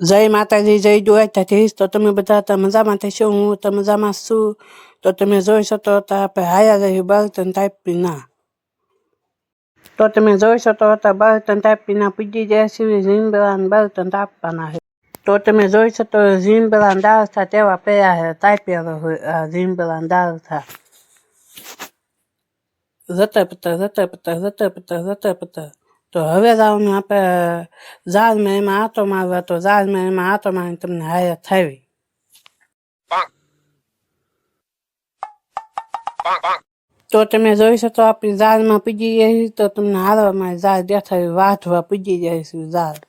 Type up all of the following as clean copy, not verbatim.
જય માતાજી, જય દ્વારકાધીશ. તો તમે બધા તો મજામાં થશો, હું તો મજામાં છું. તો તમે જોઈ શકો તો આપણે હાયા રહી બર્તન તાપીના. તો તમે જોઈ શકો તો બર્તન તાપીના પૂજી જાય છે, જીંબરાના બર્તન તાપવાના છે. તો તમે જોઈ શકો જીંબરાના દાળ થા તેવા પડ્યા છે, તાપ્યા હોય આ જીંબરાના દાળ થા. રતપતા. તો હવે જવાનું આપણે ઝાડમાં એમાં આંટો મારવા. તો ઝાડમાં એમાં આંટો મારીને તમને હાયા થાવી. તો તમે જોઈ શકો આપણી ઝાડમાં પૂજી જાય તો તમને હારવામાં ઝાડ દેખાય, વાઢવા પૂજી જાય છે ઝાડ.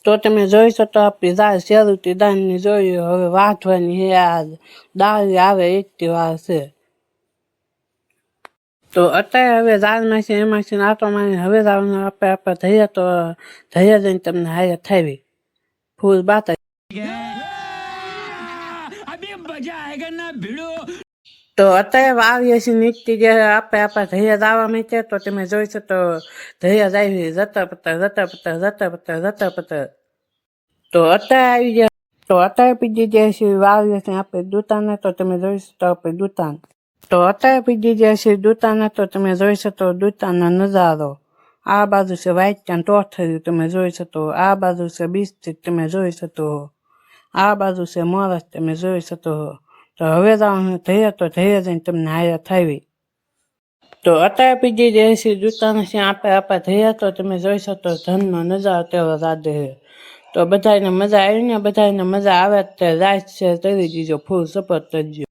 તો તમે જોઈ શકો આપણી ઝાડ શેરુતી દાળની જોઈ હવે વાઢવાની છે. આ દાળ આવે એટલી વાર છે. તો અત્યારે હવે ઝાડમાંથી એમાંથી આંટો મારીને હવે જવાનું આપણે ધૈયા. તો ધૈયા જઈને તમને હાયા થાવી ફૂલ બાતા. તો અત્યારે આવીએ છીએ નીકળી ગયા આપણે ધૈયા જવા માંડ્યા. તો તમે જોઈ શકો ધૈયા જાય રતપતા. તો અત્યારે આવી ગયા. તો અત્યારે પીજી જાય છે વાવીએ છીએ આપણે દુતાને. તો તમે જોઈ શકો આપણે દુતાન. તો અત્યારે પીજી જાય છે દુતાને. તો તમે જોઈ શકો દુતાનો નજારો. આ બાજુ છે વાઇટકાન ટોઠર્યું તમે જોઈ શકો. આ બાજુ છે બિસ્કિટ તમે જોઈ શકો. આ બાજુ છે મોરસ તમે જોઈ શકો. તો હવે જવાનું થઈએ તો થઈએ જઈને તમને હાયા થાવી. તો અત્યારે પીજી જાય છે દુતાને છે આપણે થઈએ. તો તમે જોઈ શકો ધનનો નજારો તેવો રાધે છે. તો બધાને મજા આવી ને, બધાને મજા આવે તે લાઈક શેર કરી દીજો, ફૂલ સપોર્ટ કરજો.